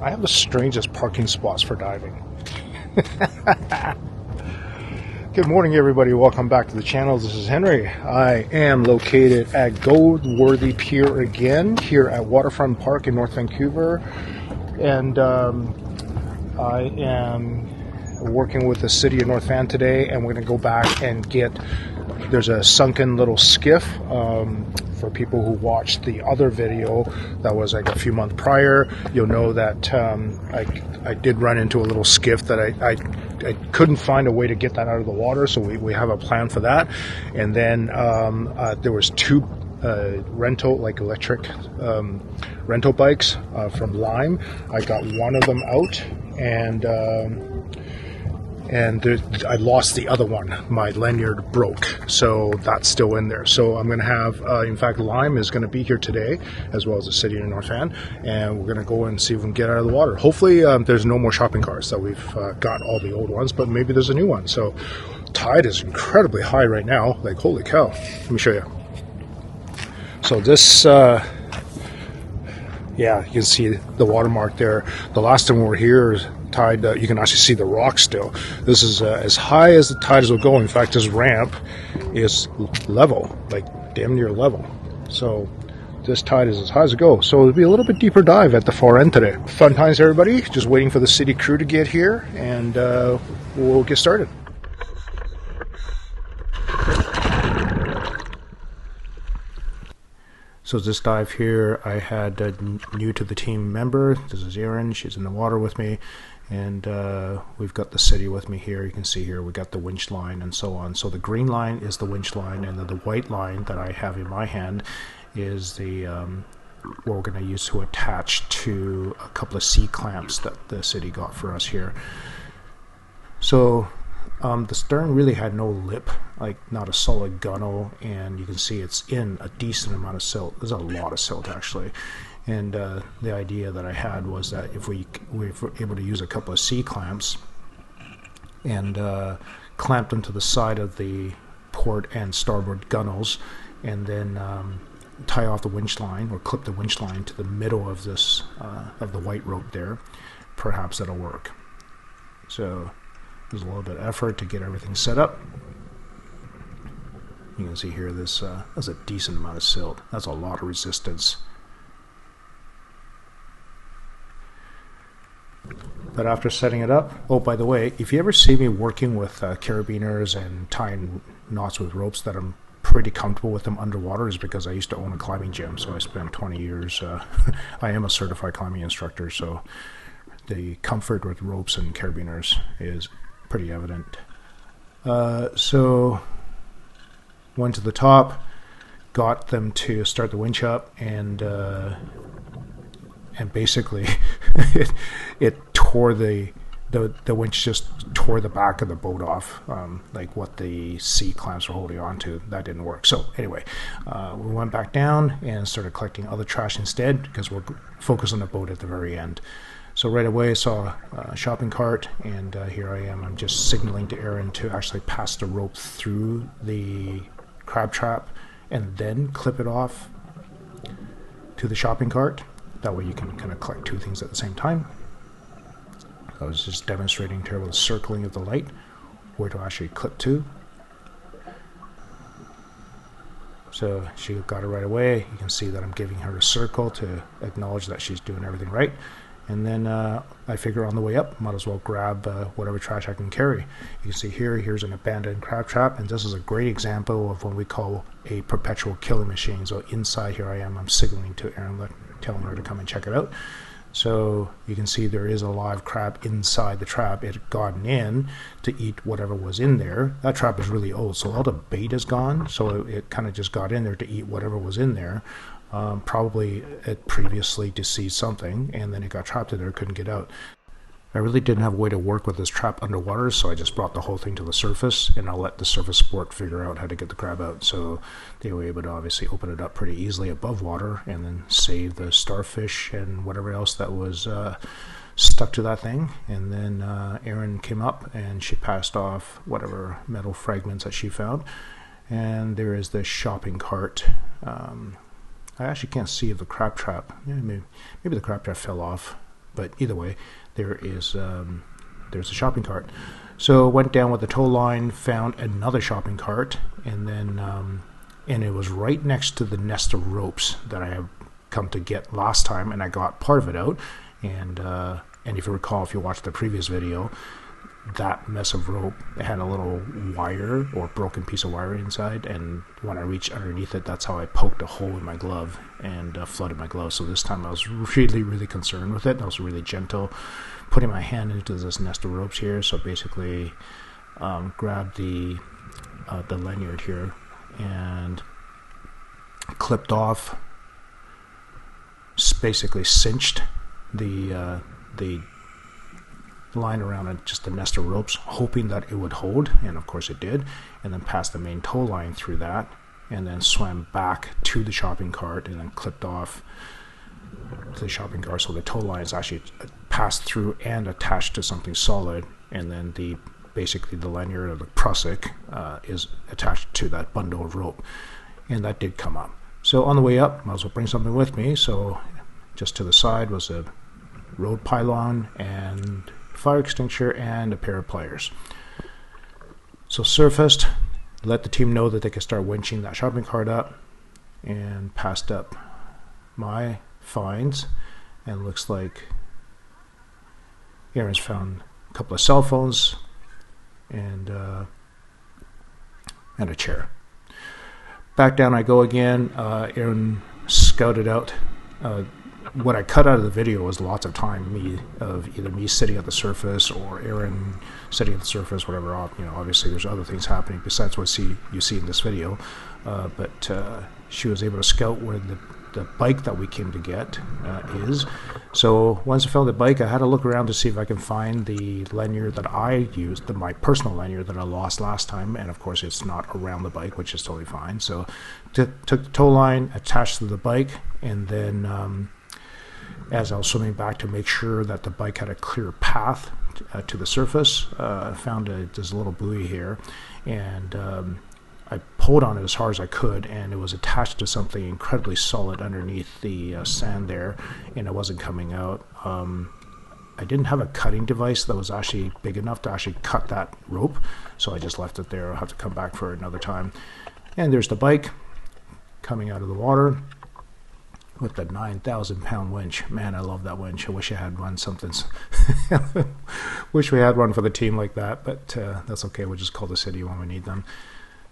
I have the strangest parking spots for diving. Good morning, everybody. Welcome back to the channel. This is Henry. I am located at Goldworthy Pier again, here at Waterfront Park in North Vancouver. And I am working with the city of North Van today, and we're going to go back and there's a sunken little skiff. For people who watched the other video that was like a few months prior, you'll know that I did run into a little skiff that I couldn't find a way to get that out of the water, so we have a plan for that. And then there was two rental, like electric rental bikes from Lime. I got one of them out, and I lost the other one. My lanyard broke, so that's still in there. So I'm going to have, in fact, Lime is going to be here today, as well as the city of North Van, and we're going to go and see if we can get out of the water. Hopefully there's no more shopping carts, that we've got all the old ones, but maybe there's a new one. So tide is incredibly high right now, like holy cow. Let me show you. So this, yeah, you can see the watermark there. The last time we were here, tide, you can actually see the rocks still. This is as high as the tides will go. In fact, this ramp is level, like damn near level. So this tide is as high as it goes. So it'll be a little bit deeper dive at the far end today. Fun times, everybody. Just waiting for the city crew to get here, and we'll get started. So this dive here, I had a new to the team member. This is Erin. She's in the water with me. And we've got the city with me here. You can see here we got the winch line and so on. So the green line is the winch line, and then the white line that I have in my hand is the what we're going to use to attach to a couple of C-clamps that the city got for us here. So the stern really had no lip, like not a solid gunnel, and you can see it's in a decent amount of silt. There's a lot of silt actually. And the idea that I had was that if we were able to use a couple of C-clamps and clamp them to the side of the port and starboard gunnels, and then tie off the winch line or clip the winch line to the middle of this of the white rope there, perhaps that'll work. So there's a little bit of effort to get everything set up. You can see here this that's a decent amount of silt. That's a lot of resistance. But after setting it up, oh, by the way, if you ever see me working with carabiners and tying knots with ropes that I'm pretty comfortable with them underwater, is because I used to own a climbing gym, so I spent 20 years. I am a certified climbing instructor, so the comfort with ropes and carabiners is pretty evident. So went to the top, got them to start the winch up, and basically it tore the winch, just tore the back of the boat off, like what the C-clamps were holding on to. That didn't work. So anyway, we went back down and started collecting other trash instead, because we're focused on the boat at the very end. So right away I saw a shopping cart, and here I am. I'm just signaling to Erin to actually pass the rope through the crab trap and then clip it off to the shopping cart. That way you can kind of collect two things at the same time. I was just demonstrating to her with circling of the light where to actually clip to. So she got it right away. You can see that I'm giving her a circle to acknowledge that she's doing everything right. And then I figure on the way up, might as well grab whatever trash I can carry. You can see here's an abandoned crab trap, and this is a great example of what we call a perpetual killing machine. So inside here I'm signaling to Erin, telling her to come and check it out. So you can see there is a live crab inside the trap. It had gotten in to eat whatever was in there. That trap is really old, so all the bait is gone, so it kind of just got in there to eat whatever was in there. Probably it previously deceased something, and then it got trapped in there, couldn't get out. I really didn't have a way to work with this trap underwater, so I just brought the whole thing to the surface, and I'll let the surface sport figure out how to get the crab out. So they were able to obviously open it up pretty easily above water, and then save the starfish and whatever else that was stuck to that thing. And then Erin came up, and she passed off whatever metal fragments that she found. And there is the shopping cart. I actually can't see the crab trap. Yeah, maybe the crab trap fell off. But either way, there is there's a shopping cart. So went down with the tow line, found another shopping cart, and then and it was right next to the nest of ropes that I have come to get last time, and I got part of it out. And if you recall, if you watched the previous video, that mess of rope, it had a little wire or broken piece of wire inside, and when I reached underneath it, that's how I poked a hole in my glove and flooded my glove. So this time I was really concerned with it. I was really gentle, putting my hand into this nest of ropes here. So basically grabbed the lanyard here and clipped off, basically cinched the line around just the nest of ropes, hoping that it would hold, and of course it did, and then passed the main tow line through that, and then swam back to the shopping cart and then clipped off the shopping cart. So the tow line is actually passed through and attached to something solid, and then basically the lanyard or the prusik is attached to that bundle of rope, and that did come up. So on the way up, might as well bring something with me. So just to the side was a road pylon and fire extinguisher and a pair of pliers. So surfaced, let the team know that they could start winching that shopping cart up, and passed up my finds, and looks like Aaron's found a couple of cell phones and a chair. Back down I go again. Aaron scouted out. What I cut out of the video was lots of time either me sitting at the surface or Aaron sitting at the surface, whatever. Obviously there's other things happening besides what you see in this video. But she was able to scout where the bike that we came to get is. So once I found the bike, I had to look around to see if I can find the lanyard that I used, my personal lanyard that I lost last time, and of course it's not around the bike, which is totally fine. So took the tow line, attached to the bike, and then as I was swimming back to make sure that the bike had a clear path to the surface, I found this little buoy here, and I pulled on it as hard as I could, and it was attached to something incredibly solid underneath the sand there, and it wasn't coming out. I didn't have a cutting device that was actually big enough to actually cut that rope, so I just left it there. I'll have to come back for it another time. And there's the bike coming out of the water with the 9,000-pound winch. Man, I love that winch. I wish I had one. Wish we had one for the team like that, but that's okay. We'll just call the city when we need them.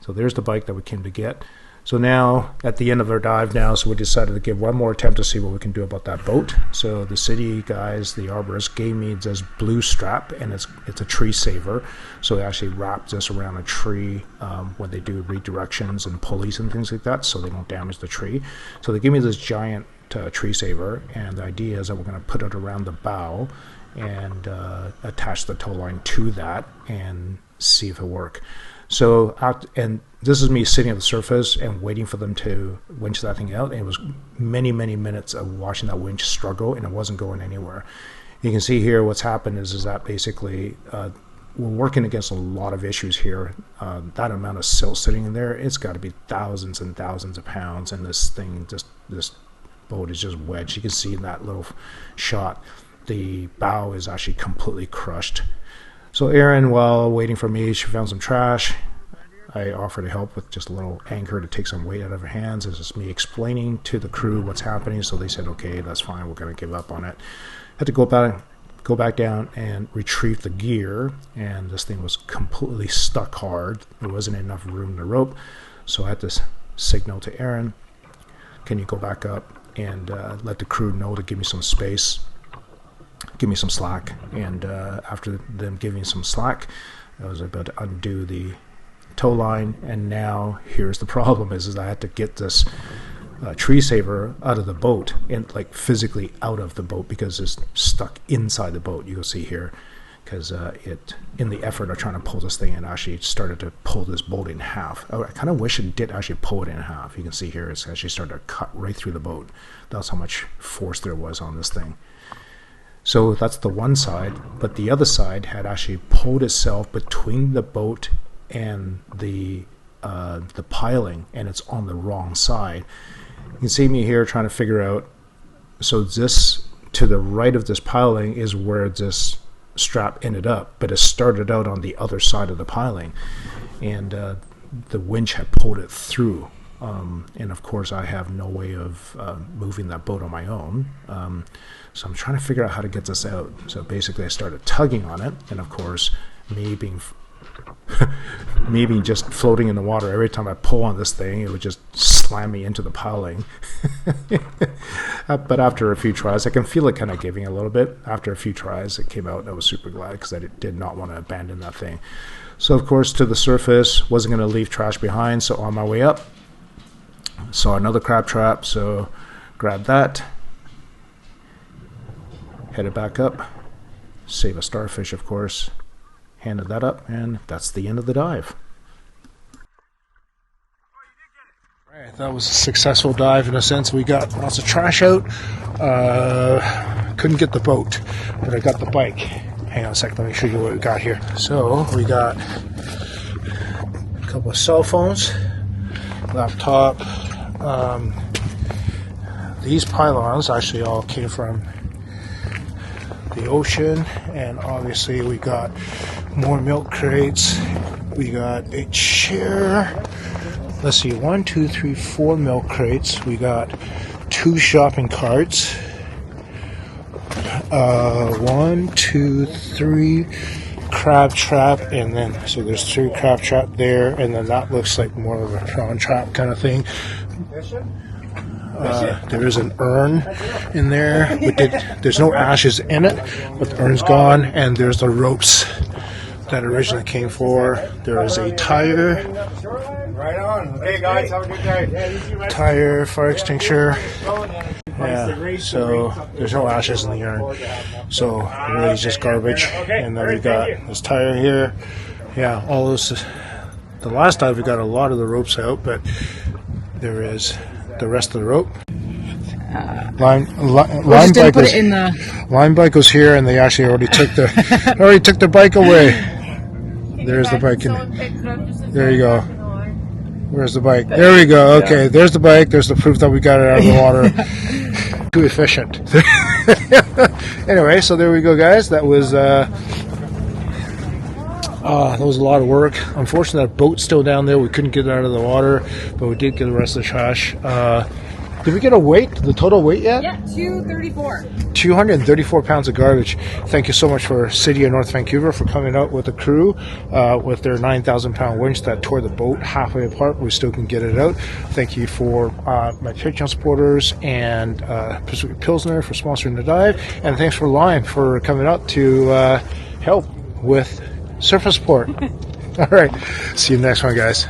So there's the bike that we came to get. So now, at the end of our dive now, so we decided to give one more attempt to see what we can do about that boat. So the city guys, the arborists, gave me this blue strap, and it's a tree saver. So they actually wrap this around a tree when they do redirections and pulleys and things like that, so they don't damage the tree. So they give me this giant tree saver, and the idea is that we're going to put it around the bow and attach the tow line to that and see if it works. So, and this is me sitting at the surface and waiting for them to winch that thing out. And it was many minutes of watching that winch struggle, and it wasn't going anywhere. You can see here what's happened is that basically we're working against a lot of issues here. That amount of silt sitting in there, it's got to be thousands and thousands of pounds, and this boat is just wedged. You can see in that little shot, the bow is actually completely crushed. So Erin, while waiting for me, she found some trash. I offered to help with just a little anchor to take some weight out of her hands. It's just me explaining to the crew what's happening. So they said, okay, that's fine. We're going to give up on it. Had to go back down and retrieve the gear. And this thing was completely stuck hard. There wasn't enough room in the rope. So I had to signal to Erin, can you go back up and let the crew know to give me some space? Give me some slack. And after them giving some slack, I was about to undo the tow line, and now here's the problem is I had to get this tree saver out of the boat, and like physically out of the boat, because it's stuck inside the boat. You'll see here, because it, in the effort of trying to pull this thing, it actually started to pull this boat in half. I kind of wish it did actually pull it in half. You can see here it's actually started to cut right through the boat. That's how much force there was on this thing. So that's the one side, but the other side had actually pulled itself between the boat and the piling, and it's on the wrong side. You can see me here trying to figure out, so this to the right of this piling is where this strap ended up, but it started out on the other side of the piling, and the winch had pulled it through. And of course I have no way of moving that boat on my own, so I'm trying to figure out how to get this out. So basically I started tugging on it, and of course me being just floating in the water, every time I pull on this thing it would just slam me into the piling. But after a few tries, I can feel it kind of giving a little bit. After a few tries it came out, and I was super glad because I did not want to abandon that thing. So of course to the surface, wasn't going to leave trash behind, so on my way up saw another crab trap, so grabbed that, headed back up, save a starfish of course, handed that up, and that's the end of the dive. Right, that was a successful dive in a sense. We got lots of trash out. Couldn't get the boat, but I got the bike. Hang on a second, let me show you what we got here. So we got a couple of cell phones, laptop. These pylons actually all came from the ocean, and obviously we got more milk crates. We got a chair. Let's see, 1, 2, 3, 4 milk crates. We got 2 shopping carts. 1, 2, 3 crab trap, and then so there's 3 crab trap there, and then that looks like more of a prawn trap kind of thing. There is an urn in there, but there's no ashes in it, but the urn's gone, and there's the ropes that originally came for. There is a tire. Right on. Okay, guys, have a good day. Tire, fire extinguisher. Yeah, so there's no ashes in the urn. So really it's just garbage. And then we got this tire here. Yeah, all those. The last dive we got a lot of the ropes out, but there is the rest of the rope. Line bike was here, and they actually already took the bike away. There's the bike. There you go. Where's the bike? There we go. Okay, there's the bike. There's the proof that we got it out of the water. Too efficient. Anyway, so there we go, guys. That was a lot of work. Unfortunately, that boat's still down there. We couldn't get it out of the water, but we did get the rest of the trash. Did we get a weight? The total weight yet? Yeah, 234. 234 pounds of garbage. Thank you so much for City of North Vancouver for coming out with a crew with their 9,000 pound winch that tore the boat halfway apart. We still can get it out. Thank you for my Patreon supporters and Pacific Pilsner for sponsoring the dive. And thanks for Lime for coming out to help with surface support. All right. See you next one, guys.